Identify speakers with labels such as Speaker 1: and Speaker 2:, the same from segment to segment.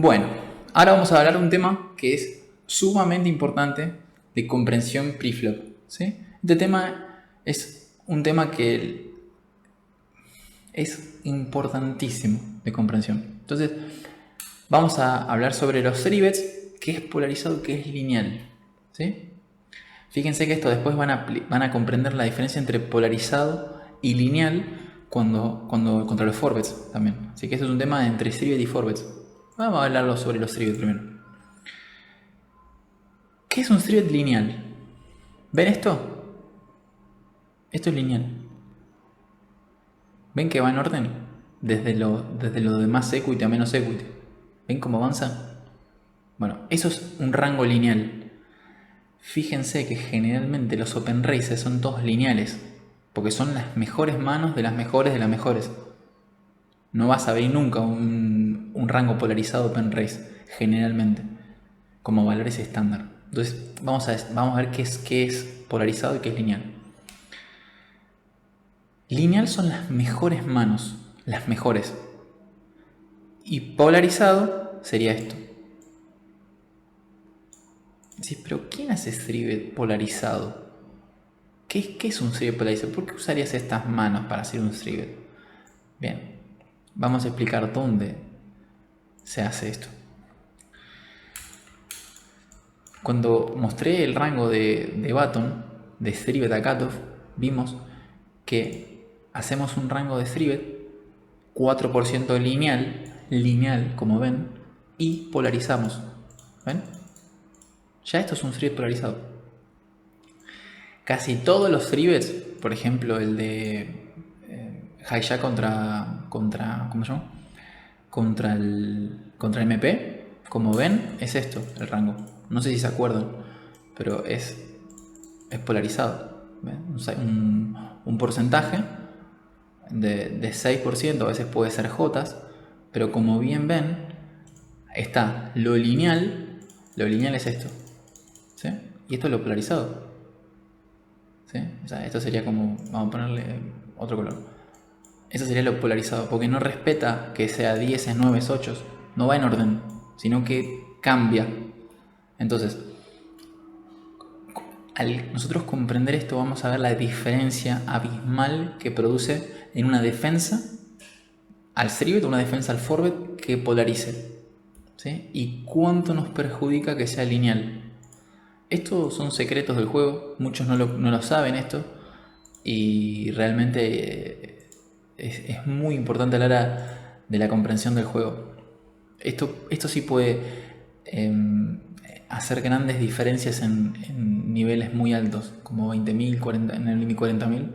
Speaker 1: Bueno, ahora vamos a hablar de un tema que es sumamente importante de comprensión preflop, ¿sí? Este tema es un tema que es importantísimo de comprensión. Entonces, vamos a hablar sobre los 3-bits, qué es polarizado, qué es lineal, ¿sí? Fíjense que esto después van a comprender la diferencia entre polarizado y lineal contra los 4-bits también. Así que esto es un tema entre 3-bit y 4-bits. Vamos a hablarlo sobre los 3-bits primero. ¿Qué es un 3-bit lineal? ¿Ven esto? Esto es lineal. ¿Ven que va en orden? Desde lo de más equity a menos equity. ¿Ven cómo avanza? Bueno, eso es un rango lineal. Fíjense que generalmente los open races son todos lineales, porque son las mejores manos de las mejores de las mejores. No vas a ver nunca un rango polarizado open race, generalmente, como valores estándar. Entonces, vamos a ver qué es polarizado y qué es lineal. Lineal son las mejores manos, las mejores. Y polarizado sería esto. Sí, pero ¿quién hace 3-bit polarizado? ¿Qué es un 3-bit polarizado? ¿Por qué usarías estas manos para hacer un 3-bit? Bien, vamos a explicar dónde se hace esto. Cuando mostré el rango de button de 3-bit a cutoff, vimos que hacemos un rango de 3-bit 4% lineal como ven, y polarizamos. ¿Ven? Ya esto es un 3-bit polarizado. Casi todos los 3-bits, por ejemplo el de hijack ¿cómo se llama? Contra el MP, como ven, es esto el rango. No sé si se acuerdan, pero es polarizado. Un porcentaje de 6%, a veces puede ser Jotas, pero como bien ven, está lo lineal es esto, ¿sí? Y esto es lo polarizado, ¿sí? O sea, esto sería como, vamos a ponerle otro color. Eso sería lo polarizado, porque no respeta que sea 10, 9, 8, no va en orden, sino que cambia. Entonces, al nosotros comprender esto, vamos a ver la diferencia abismal que produce en una defensa al 3-bit, una defensa al 4-bit que polarice, ¿sí? Y cuánto nos perjudica que sea lineal. Estos son secretos del juego, muchos no lo saben esto, y realmente es muy importante a la hora de la comprensión del juego. Esto sí puede hacer grandes diferencias en niveles muy altos, como 20.000, en el límite 40.000.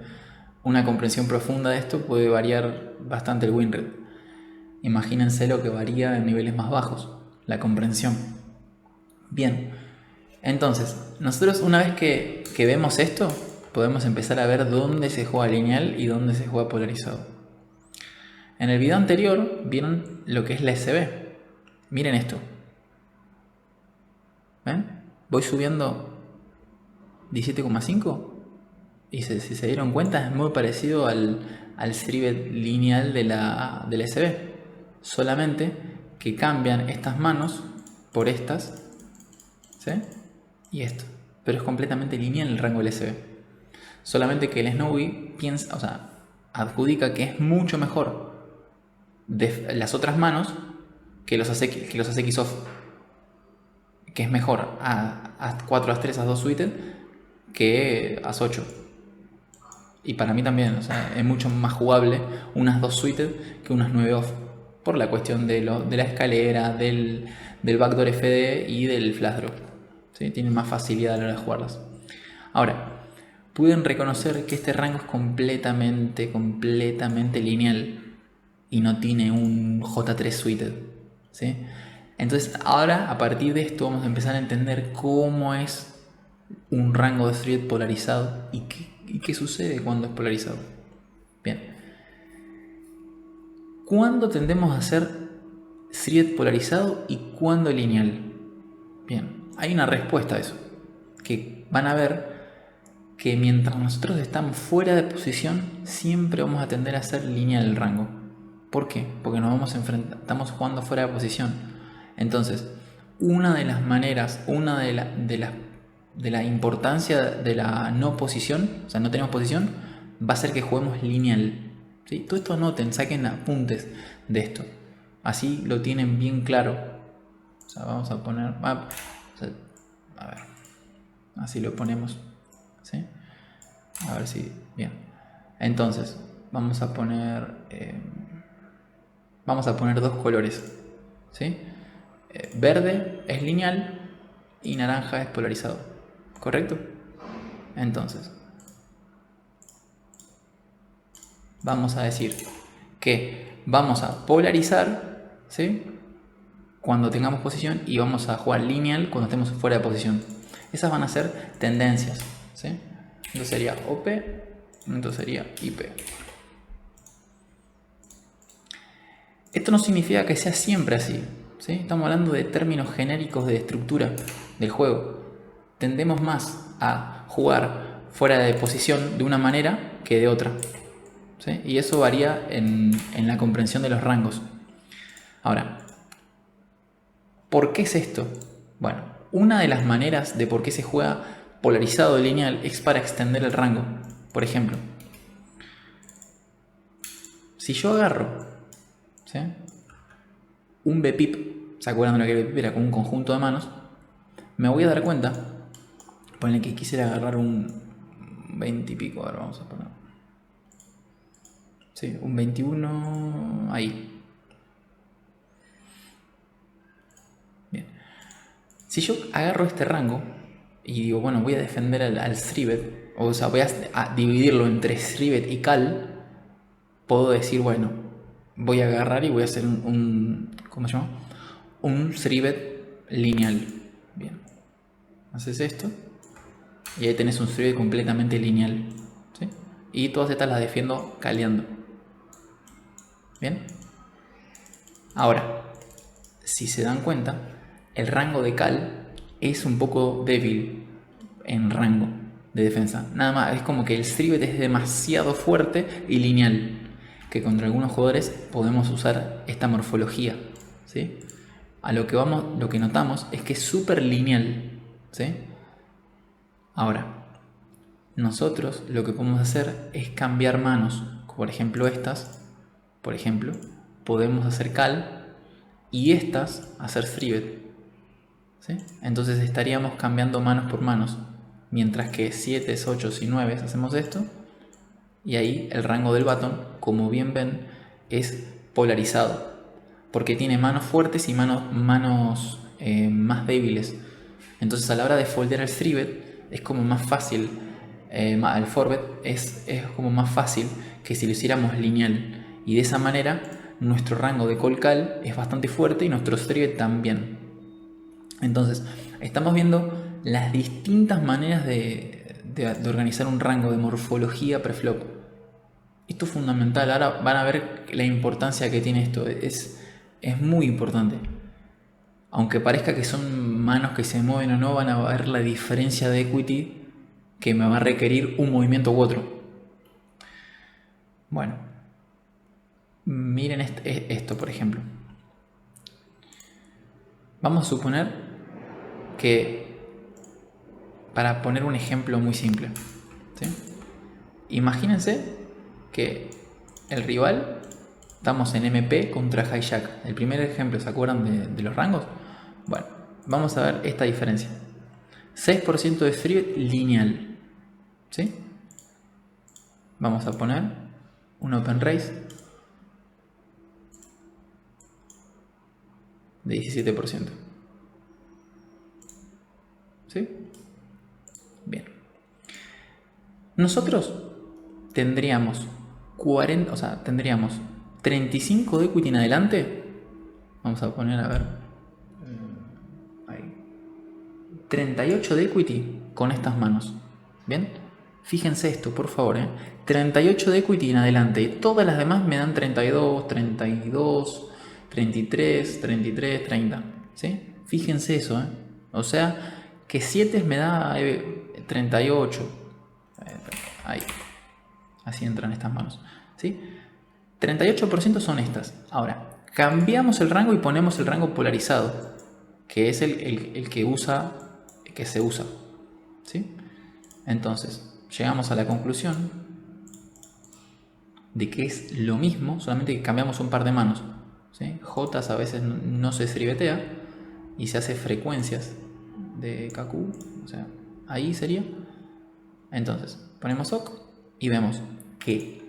Speaker 1: Una comprensión profunda de esto puede variar bastante el win rate. Imagínense lo que varía en niveles más bajos, la comprensión. Bien, entonces, nosotros una vez que vemos esto, podemos empezar a ver dónde se juega lineal y dónde se juega polarizado. En el video anterior vieron lo que es la SB. Miren esto. ¿Ven? Voy subiendo 17,5 y si se dieron cuenta es muy parecido al 3-bit lineal de la SB. Solamente que cambian estas manos por estas, ¿sí? Y esto. Pero es completamente lineal el rango del SB. Solamente que el Snowy piensa, o sea, adjudica que es mucho mejor de las otras manos que los hace X-off, que es mejor a 4, a 3, a 2 suited que a 8. Y para mí también, o sea, es mucho más jugable unas 2 suited que unas 9 off, por la cuestión de la escalera, del backdoor FD y del flash draw, ¿sí? Tienen más facilidad a la hora de jugarlas. Ahora, pueden reconocer que este rango es completamente lineal y no tiene un J3 suited, ¿sí? Entonces ahora, a partir de esto, vamos a empezar a entender cómo es un rango de thread polarizado y qué sucede cuando es polarizado. Bien, ¿cuándo tendemos a hacer thread polarizado y cuándo lineal? Bien, hay una respuesta a eso, que van a ver que mientras nosotros estamos fuera de posición, siempre vamos a tender a hacer lineal el rango. ¿Por qué? Porque estamos jugando fuera de posición. Entonces, una de las maneras, de la importancia de la no posición, o sea, no tenemos posición, va a ser que juguemos lineal. ¿Sí? Todo esto anoten, saquen apuntes de esto. Así lo tienen bien claro. O sea, vamos a poner... a ver. Así lo ponemos. ¿Sí? A ver si... Bien. Entonces, vamos a poner dos colores. ¿Sí? Verde es lineal y naranja es polarizado. ¿Correcto? Entonces, vamos a decir que vamos a polarizar, ¿sí?, cuando tengamos posición, y vamos a jugar lineal cuando estemos fuera de posición. Esas van a ser tendencias, ¿sí? Entonces sería OP, entonces sería IP. Esto no significa que sea siempre así, ¿sí? Estamos hablando de términos genéricos de estructura del juego. Tendemos más a jugar fuera de posición de una manera que de otra, ¿sí? Y eso varía en la comprensión de los rangos. Ahora, ¿por qué es esto? Bueno, una de las maneras de por qué se juega polarizado y lineal es para extender el rango. Por ejemplo, si yo agarro, ¿sí?, un BPIP, ¿se acuerdan de lo que el BPIP era? Como un conjunto de manos. Me voy a dar cuenta, ponle que quisiera agarrar un 20 y pico, ahora vamos a poner. Sí, un 21 ahí. Bien. Si yo agarro este rango y digo, bueno, voy a defender al Threebet, o sea, voy a dividirlo entre Threebet y Cal, puedo decir, bueno, voy a agarrar y voy a hacer ¿cómo se llama? Un Threebet lineal. Bien. Haces esto y ahí tenés un Threebet completamente lineal, ¿sí? Y todas estas las defiendo caleando. Bien. Ahora, si se dan cuenta, el rango de Cal es un poco débil en rango de defensa. Nada más, es como que el Threebet es demasiado fuerte y lineal, que contra algunos jugadores podemos usar esta morfología, ¿sí? Lo que notamos es que es súper lineal, ¿sí? Ahora, nosotros lo que podemos hacer es cambiar manos. Por ejemplo, estas, por ejemplo, podemos hacer Cal y estas hacer Threebet, ¿sí? Entonces estaríamos cambiando manos por manos. Mientras que 7, 8 y 9 hacemos esto. Y ahí el rango del Baton, como bien ven, es polarizado. Porque tiene manos fuertes y manos más débiles. Entonces a la hora de foldear el Threebet es como más fácil. El 4bet es como más fácil que si lo hiciéramos lineal. Y de esa manera nuestro rango de Col-Cal es bastante fuerte y nuestro Threebet también. Entonces, estamos viendo las distintas maneras de organizar un rango de morfología preflop. Esto es fundamental. Ahora van a ver la importancia que tiene esto. Es muy importante. Aunque parezca que son manos que se mueven o no, van a ver la diferencia de equity que me va a requerir un movimiento u otro. Bueno, miren esto, por ejemplo. Vamos a suponer que, para poner un ejemplo muy simple, ¿sí?, imagínense que el rival, estamos en MP contra Hijack. El primer ejemplo, ¿se acuerdan de los rangos? Bueno, vamos a ver esta diferencia. 6% de Threebet lineal, ¿sí? Vamos a poner un Open Race de 17%. ¿Sí? Bien. Nosotros tendríamos 35 de equity en adelante. Vamos a poner, a ver, ahí. 38 de equity con estas manos. Bien, fíjense esto, por favor, 38 de equity en adelante. Todas las demás me dan 32, 32, 33, 33, 30. ¿Sí? Fíjense eso, O sea, que 7 me da 38. Ahí. Así entran estas manos, ¿sí? 38% son estas. Ahora, cambiamos el rango y ponemos el rango polarizado, que es el que se usa, ¿sí? Entonces, llegamos a la conclusión de que es lo mismo, solamente que cambiamos un par de manos, ¿sí? J a veces no se esribetea y se hace frecuencias de Kaku, o sea, ahí sería. Entonces, ponemos OK y vemos que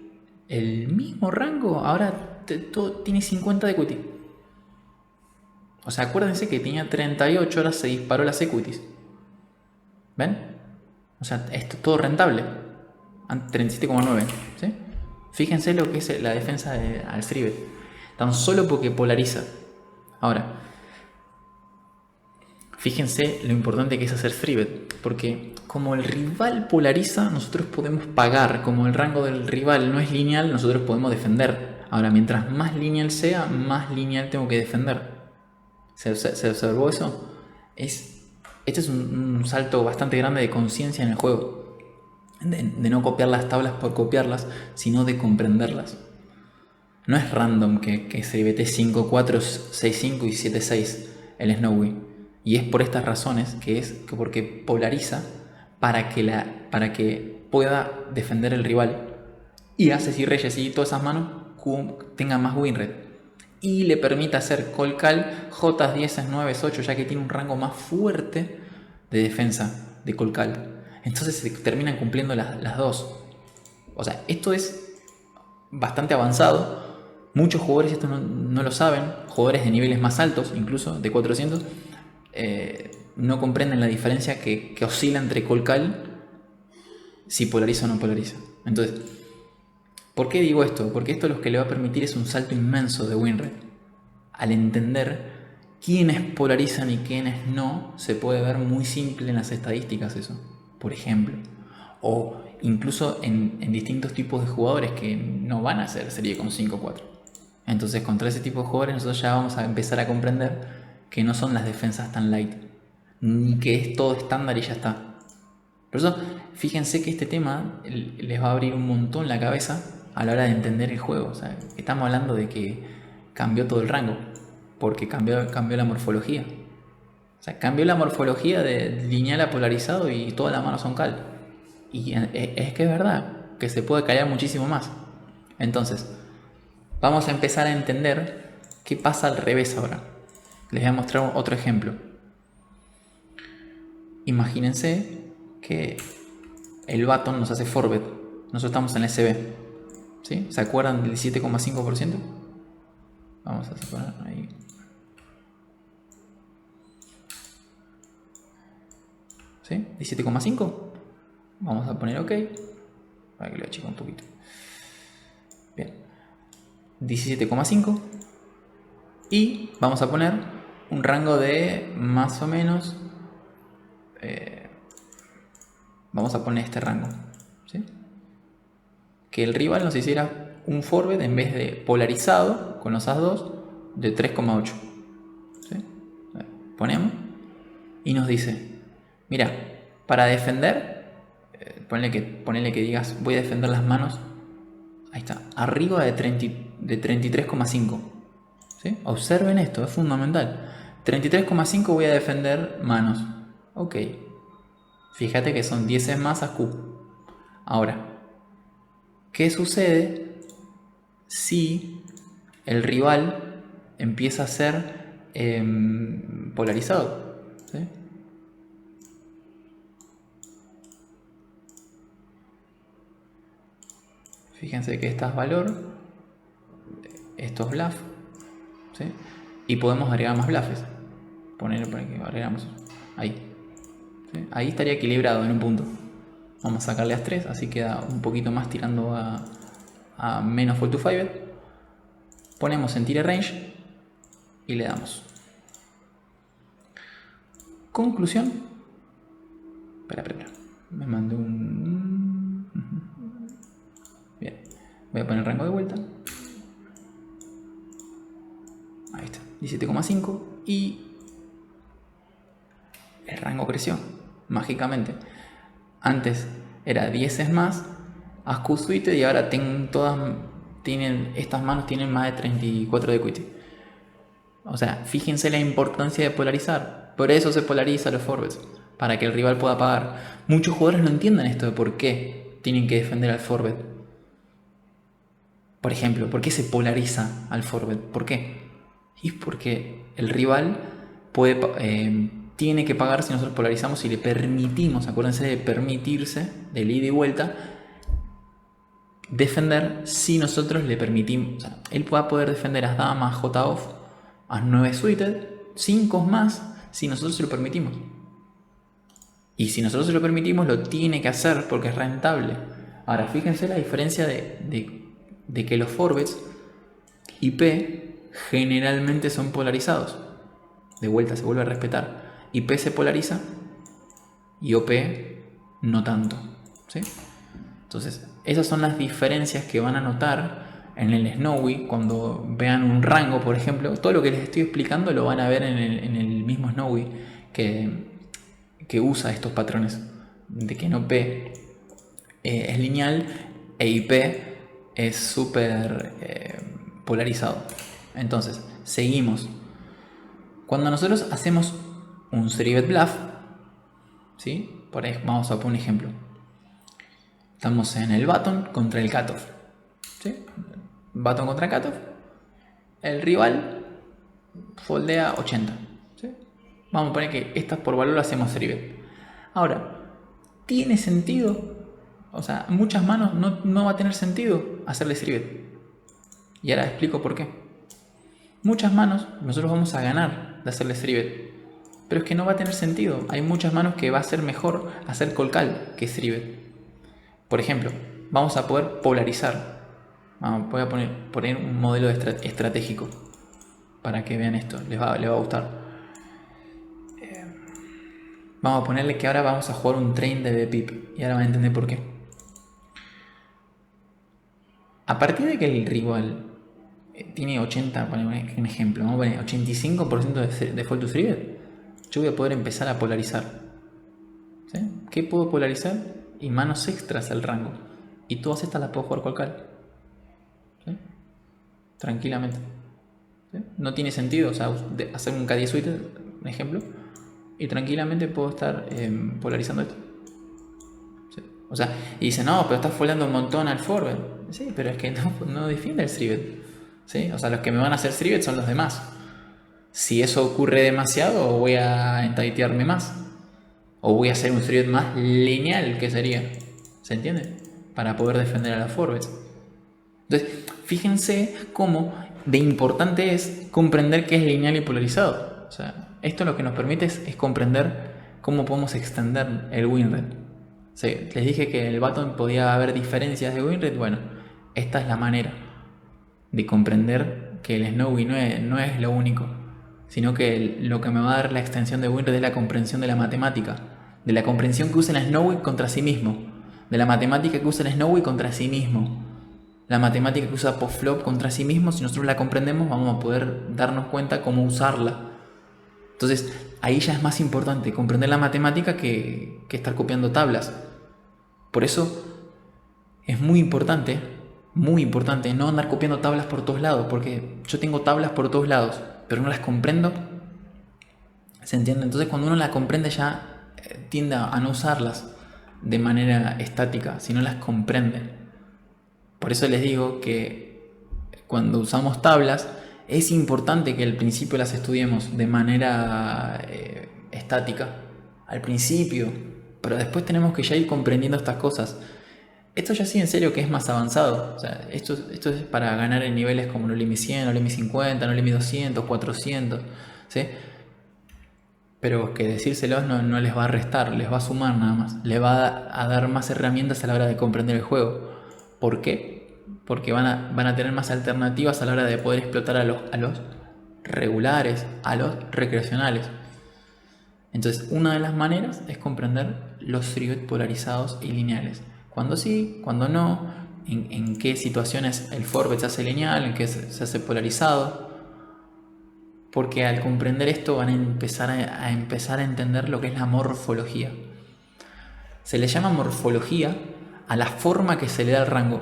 Speaker 1: el mismo rango ahora tiene 50 de equity. O sea, acuérdense que tenía 38, ahora se disparó las equities. ¿Ven? O sea, esto es todo rentable. 37,9, ¿sí? Fíjense lo que es la defensa al Srivet. Tan solo porque polariza. Ahora, fíjense lo importante que es hacer Srivet. Porque como el rival polariza, nosotros podemos pagar. Como el rango del rival no es lineal, nosotros podemos defender. Ahora, mientras más lineal sea, más lineal tengo que defender. ¿Se observó eso? Este es un salto bastante grande de conciencia en el juego. De no copiar las tablas por copiarlas, sino de comprenderlas. No es random que se vete 5, 4, 6, 5 y 7, 6 el Snowy. Y es por estas razones, porque polariza para que pueda defender el rival. Y Aces y Reyes y todas esas manos tengan más win rate. Y le permite hacer call call, J, 10, 9, 8, ya que tiene un rango más fuerte de defensa de call call. Entonces se terminan cumpliendo las dos. O sea, esto es bastante avanzado. Muchos jugadores esto no lo saben. Jugadores de niveles más altos, incluso de 400, no comprenden la diferencia que oscila entre call call si polariza o no polariza. Entonces, ¿por qué digo esto? Porque esto lo que le va a permitir es un salto inmenso de win rate. Al entender quiénes polarizan y quiénes no, se puede ver muy simple en las estadísticas eso, por ejemplo. O incluso en distintos tipos de jugadores que no van a hacer serie con 5-4. Entonces contra ese tipo de jugadores nosotros ya vamos a empezar a comprender que no son las defensas tan light, ni que es todo estándar y ya está. Por eso, fíjense que este tema les va a abrir un montón la cabeza a la hora de entender el juego. O sea, estamos hablando de que cambió todo el rango, porque cambió la morfología. O sea, cambió la morfología de lineal a polarizado y todas las manos son cal. Y es que es verdad, que se puede callar muchísimo más. Entonces, vamos a empezar a entender qué pasa al revés ahora. Les voy a mostrar otro ejemplo. Imagínense que el Baton nos hace forbet. Nosotros estamos en la SB. ¿Sí? ¿Se acuerdan del 17,5%? Vamos a separar ahí. ¿Sí? 17,5. Vamos a poner OK. Para que lo achique un poquito. Bien. 17,5. Y vamos a poner un rango de más o menos... vamos a poner este rango, ¿sí? Que el rival nos hiciera un forbet en vez de polarizado con los As2 de 3,8, ¿sí? Ponemos y nos dice, mira, para defender, ponele que digas voy a defender las manos, ahí está, arriba de 33,5, ¿sí? Observen esto, es fundamental. 33,5 voy a defender manos, ok. Fíjate que son 10 más a Q. Ahora, ¿qué sucede si el rival empieza a ser polarizado? ¿Sí? Fíjense que esta es valor, esto es bluff, ¿sí? Y podemos agregar más bluffes. Poner por aquí, agregamos ahí. ¿Sí? Ahí estaría equilibrado en un punto. Vamos a sacarle a 3, así queda un poquito más tirando a menos fall to favor. Ponemos en tire range y le damos. Conclusión. Espera. Me mandé un... Bien. Voy a poner el rango de vuelta. Ahí está. 17,5 y el rango creció mágicamente. Antes era 10 más, ASCII Suite, y ahora estas manos tienen más de 34 de equity. O sea, fíjense la importancia de polarizar. Por eso se polariza los forwards, para que el rival pueda pagar. Muchos jugadores no entienden esto de por qué tienen que defender al forward. Por ejemplo, ¿por qué se polariza al forward? ¿Por qué? Y es porque el rival tiene que pagar si nosotros polarizamos y le permitimos, acuérdense de permitirse, del ida y vuelta, defender si nosotros le permitimos. O sea, él va a poder defender a dama, j off, a 9 suited, 5 más, si nosotros se lo permitimos. Y si nosotros se lo permitimos, lo tiene que hacer porque es rentable. Ahora, fíjense la diferencia de que los forwards IP generalmente son polarizados. De vuelta, se vuelve a respetar. IP se polariza y OP no tanto. ¿Sí? Entonces, esas son las diferencias que van a notar en el Snowy cuando vean un rango, por ejemplo. Todo lo que les estoy explicando lo van a ver en el mismo Snowy que usa estos patrones. De que en OP es lineal e IP es súper polarizado. Entonces, seguimos. Cuando nosotros hacemos un 3-bet bluff, ¿sí? Por ahí vamos a poner un ejemplo. Estamos en el button contra el cutoff, ¿sí? Button contra cutoff. El rival foldea 80, ¿sí? Vamos a poner que estas por valor hacemos 3-bet. Ahora, ¿tiene sentido? O sea, muchas manos no va a tener sentido hacerle 3-bet. Y ahora explico por qué. Muchas manos nosotros vamos a ganar de hacerle 3-bet, pero es que no va a tener sentido. Hay muchas manos que va a ser mejor hacer call call que 3-bet. Por ejemplo, vamos a poder polarizar. Voy a poner un modelo estratégico para que vean esto, les va a gustar. Vamos a ponerle que ahora vamos a jugar un train de BPIP y ahora van a entender por qué. A partir de que el rival tiene 80, ponemos un ejemplo, vamos a poner 85% de default to 3-bet, yo voy a poder empezar a polarizar. ¿Sí? ¿Qué puedo polarizar? Y manos extras al rango. Y todas estas las puedo jugar call call. ¿Sí? Tranquilamente. ¿Sí? No tiene sentido, o sea, hacer un K10 suite, un ejemplo, y tranquilamente puedo estar polarizando esto. ¿Sí? O sea, y dice, no, pero estás foldeando un montón al forward. Sí, pero es que no defiende el 3-bet. ¿Sí? O sea, los que me van a hacer 3-bet son los demás. Si eso ocurre demasiado, voy a entaitearme más. O voy a hacer un 3-bet más lineal, que sería. ¿Se entiende? Para poder defender a las forwards. Entonces, fíjense cómo de importante es comprender qué es lineal y polarizado. O sea, esto lo que nos permite es comprender cómo podemos extender el win rate. Sí, les dije que en el button podía haber diferencias de win rate. Bueno, esta es la manera de comprender que el Snowy no es lo único, sino que lo que me va a dar la extensión de win rate es la comprensión de la matemática, de la comprensión que usa el Snowy contra sí mismo, de la matemática que usa el Snowy contra sí mismo, la matemática que usa postflop contra sí mismo. Si nosotros la comprendemos, vamos a poder darnos cuenta cómo usarla. Entonces, ahí ya es más importante comprender la matemática que estar copiando tablas. Por eso es muy importante no andar copiando tablas por todos lados, porque yo tengo tablas por todos lados, pero no las comprendo. ¿Se entiende? Entonces, cuando uno las comprende, ya tiende a no usarlas de manera estática, sino las comprende. Por eso les digo que cuando usamos tablas, es importante que al principio las estudiemos de manera estática, al principio, pero después tenemos que ya ir comprendiendo estas cosas. Esto ya sí en serio que es más avanzado. O sea, esto es para ganar en niveles como NoLimi 100, NoLimi 50, NoLimi 200, 400, ¿sí? Pero que decírselos no les va a restar, les va a sumar nada más. Les va a dar más herramientas a la hora de comprender el juego. ¿Por qué? Porque van a tener más alternativas a la hora de poder explotar a los regulares, a los recreacionales. Entonces, una de las maneras es comprender los 3-bet polarizados y lineales. Cuando sí, cuando no, en qué situaciones el 4-bet se hace lineal, en qué se hace polarizado. Porque al comprender esto van a empezar a entender lo que es la morfología. Se le llama morfología a la forma que se le da al rango.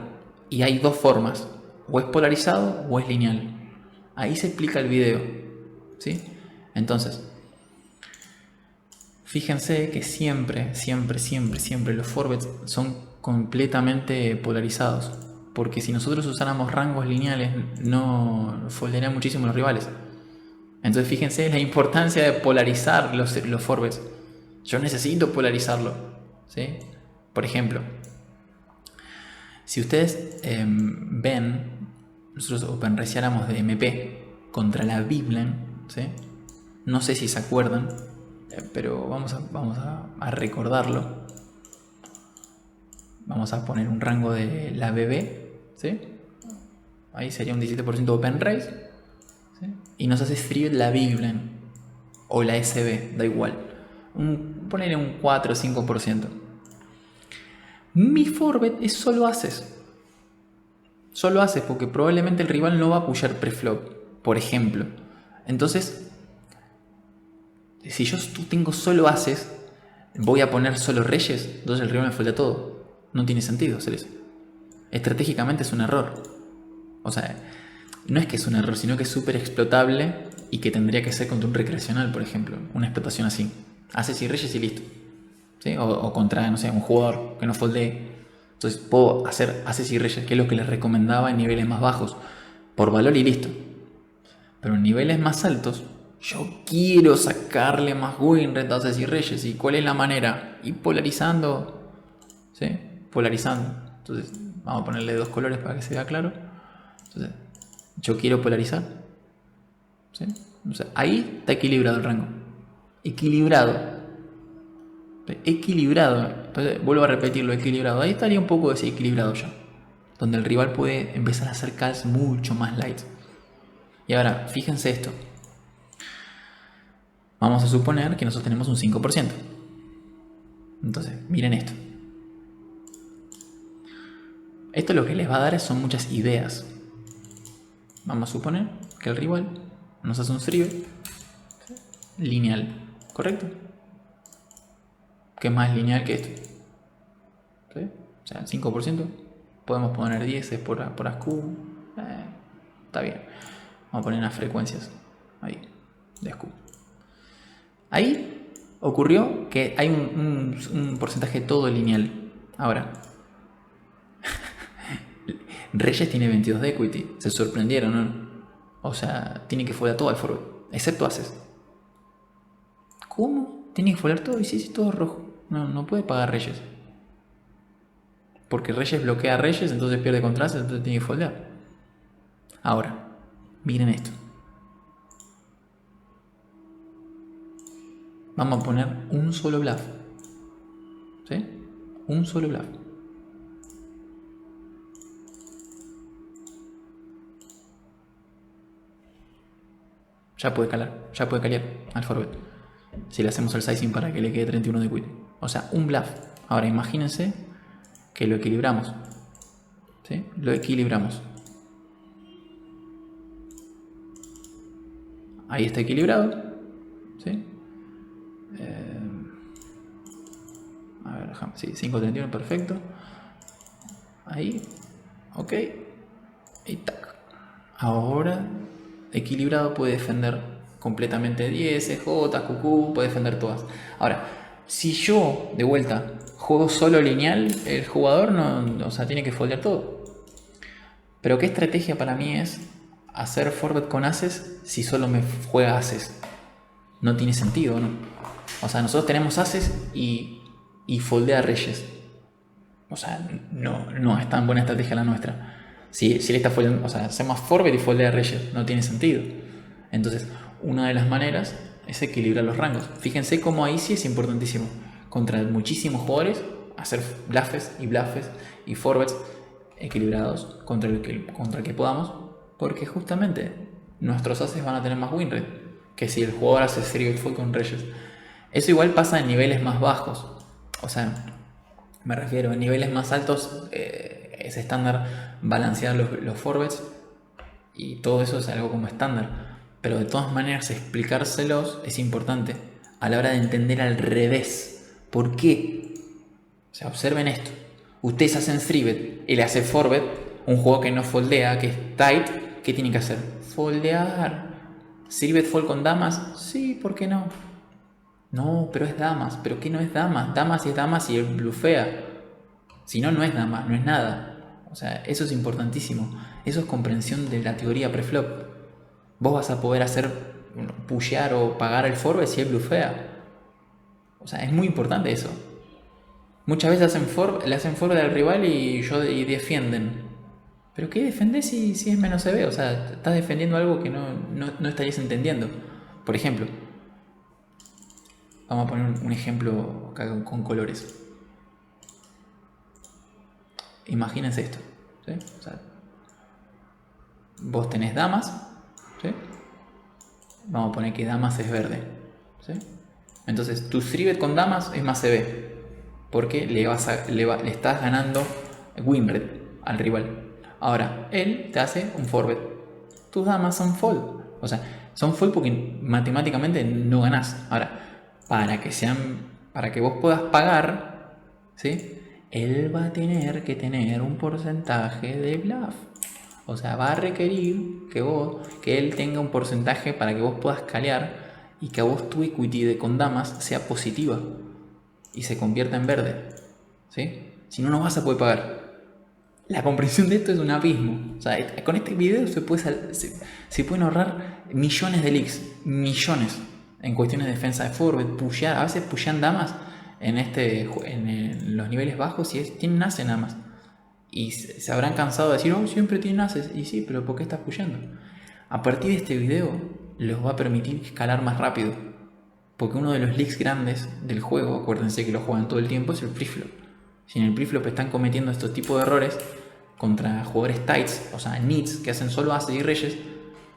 Speaker 1: Y hay dos formas, o es polarizado o es lineal. Ahí se explica el video. ¿sí? Entonces, fíjense que siempre los forbets son completamente polarizados. Porque si nosotros usáramos rangos lineales, no foldearían muchísimo los rivales. Entonces fíjense la importancia de polarizar los forbets. Yo necesito polarizarlo, ¿sí? Por ejemplo, si ustedes ven, nosotros openraciáramos de MP contra la Biblen, ¿sí? No sé si se acuerdan, pero vamos a recordarlo. Vamos a poner un rango de la BB, ¿sí? Ahí sería un 17% open race, ¿sí? Y nos hace thread la Biblen o la SB, da igual. Ponerle un 4 o 5%. Mi forbet es solo aces. Solo aces porque probablemente el rival no va a pushar preflop, por ejemplo. Entonces, si yo tengo solo aces, voy a poner solo reyes, entonces el rival me foldea todo. No tiene sentido hacer eso. Estratégicamente es un error. O sea, no es que es un error, sino que es súper explotable y que tendría que ser contra un recreacional, por ejemplo. Una explotación así. Aces y reyes y listo. ¿Sí? O contra, no sé, un jugador que no foldee. Entonces puedo hacer aces y reyes, que es lo que les recomendaba en niveles más bajos. Por valor y listo. Pero en niveles más altos, yo quiero sacarle más winrate a aces y reyes. ¿Y cuál es la manera? Y polarizando. ¿Sí? Polarizando. Entonces vamos a ponerle 2 colores para que se vea claro. Entonces yo quiero polarizar, ¿sí? O sea, ahí está equilibrado el rango. Equilibrado. Entonces vuelvo a repetirlo, equilibrado. Ahí estaría un poco desequilibrado ya, donde el rival puede empezar a hacer calls mucho más light. Y ahora, fíjense esto. Vamos a suponer que nosotros tenemos un 5%. Entonces, miren esto. Esto lo que les va a dar son muchas ideas. Vamos a suponer que el rival nos hace un thread lineal, ¿correcto? ¿Qué es más lineal que esto? ¿Sí? O sea, 5%. Podemos poner 10 por ASQ. Está bien. Vamos a poner unas frecuencias ahí, de ASQ. Ahí ocurrió que hay un porcentaje todo lineal. Ahora, Reyes tiene 22 de equity. Se sorprendieron, ¿no? O sea, tiene que foldear todo al forward, excepto Aces. ¿Cómo? ¿Tiene que foldear todo? Y sí, todo rojo. No puede pagar Reyes. Porque Reyes bloquea a Reyes, entonces pierde contra Aces, entonces tiene que foldear. Ahora, miren esto. Vamos a poner un solo bluff. ¿Sí? Un solo bluff. Ya puede calar, ya puede calear al forward. Si le hacemos el sizing para que le quede 31 de quit. O sea, un bluff. Ahora imagínense que lo equilibramos. ¿Sí? Lo equilibramos. Ahí está equilibrado. ¿Sí? A ver, déjame. Sí, 5.31, perfecto. Ahí. Ok. Y tac. Ahora, equilibrado puede defender completamente 10, J, QQ, puede defender todas. Ahora, si yo, de vuelta, juego solo lineal, el jugador no, o sea, tiene que foldear todo. Pero ¿qué estrategia para mí es hacer forward con aces si solo me juega aces? No tiene sentido, ¿no? O sea, nosotros tenemos aces y foldea reyes. O sea, no es tan buena estrategia la nuestra. Si él está foldeando, o sea, hacemos forward y foldea reyes, no tiene sentido. Entonces, una de las maneras es equilibrar los rangos. Fíjense cómo ahí sí es importantísimo. Contra muchísimos jugadores, hacer bluffs y forwards equilibrados contra el que podamos, porque justamente nuestros aces van a tener más win rate que si el jugador hace serio fold con reyes. Eso igual pasa en niveles más bajos. O sea, me refiero, en niveles más altos es estándar balancear los forwards y todo eso es algo como estándar. Pero de todas maneras explicárselos es importante a la hora de entender al revés. ¿Por qué? O sea, observen esto. Ustedes hacen 3bet, él hace 4bet, un juego que no foldea, que es tight, ¿qué tiene que hacer? Foldear. ¿Sirve fold con damas? Sí, ¿por qué no? No, pero es damas. ¿Pero qué no es damas? Damas es damas y él blufea. Si no, no es dama, no es nada. O sea, eso es importantísimo. Eso es comprensión de la teoría preflop. Vos vas a poder hacer pushear o pagar el forward si él blufea. O sea, es muy importante eso. Muchas veces le hacen forward al rival y defienden. ¿Pero qué defendés si es menos CB? O sea, estás defendiendo algo que no estarías entendiendo. Por ejemplo, vamos a poner un ejemplo acá con colores. Imagínense esto, ¿sí? O sea, vos tenés damas, ¿sí? Vamos a poner que damas es verde, ¿sí? Entonces tu 3-bet con damas es más CB, porque le estás ganando winbet al rival. Ahora, él te hace un 4-bet. Tus damas son fold. O sea, son fold porque matemáticamente no ganás. Ahora, para que vos puedas pagar, ¿sí? Él va a tener que tener un porcentaje de bluff. O sea, va a requerir que él tenga un porcentaje para que vos puedas calear y que a vos tu equity con damas sea positiva y se convierta en verde. ¿Sí? Si no, no vas a poder pagar. La comprensión de esto es un abismo. O sea, con este video se pueden ahorrar millones de leaks. Millones. En cuestiones de defensa de forward, pushear. A veces pushean damas en los niveles bajos y tienen ace nada más. Y se habrán cansado de decir, oh, siempre tienen aces. Y sí, pero ¿por qué estás pusheando? A partir de este video les va a permitir escalar más rápido. Porque uno de los leaks grandes del juego, acuérdense que lo juegan todo el tiempo, es el preflop. Si en el preflop están cometiendo estos tipos de errores contra jugadores tights, o sea, nits, que hacen solo aces y reyes,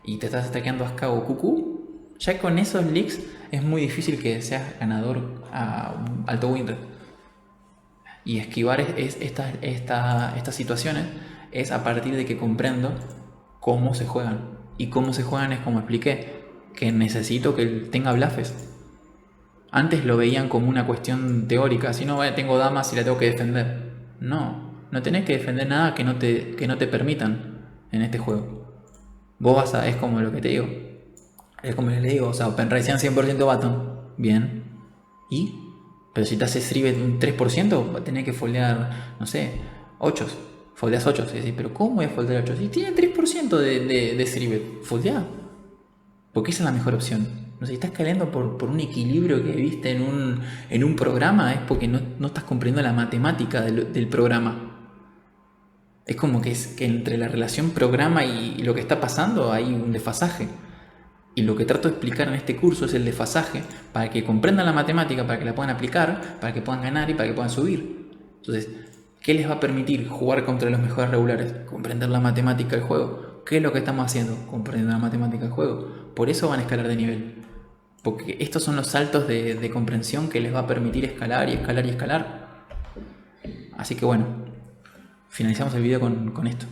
Speaker 1: y te estás stackeando a Ska o QQ, ya con esos leaks es muy difícil que seas ganador a un alto win rate. Y esquivar estas situaciones es a partir de que comprendo cómo se juegan. Y cómo se juegan es como expliqué, que necesito que él tenga bluffes. Antes lo veían como una cuestión teórica, si no, tengo damas y la tengo que defender. No tenés que defender nada que no te permitan en este juego. Es como lo que te digo. Es como le digo, o sea, OpenRaysean 100% button. Bien. ¿Y? Pero si te haces Rivet un 3%, va a tener que foldear, no sé, 8. Foldeas 8. ¿Sí? Pero ¿cómo voy a foldear 8? Si tiene 3% de Rivet, foldea. Porque esa es la mejor opción. No sé, si estás cayendo por un equilibrio que viste en un programa, es porque no estás comprendiendo la matemática del programa. Es como que entre la relación programa y lo que está pasando hay un desfasaje. Y lo que trato de explicar en este curso es el desfasaje para que comprendan la matemática, para que la puedan aplicar, para que puedan ganar y para que puedan subir. Entonces, ¿qué les va a permitir jugar contra los mejores regulares? Comprender la matemática del juego. ¿Qué es lo que estamos haciendo? Comprender la matemática del juego. Por eso van a escalar de nivel. Porque estos son los saltos de comprensión que les va a permitir escalar y escalar y escalar. Así que bueno, finalizamos el video con esto.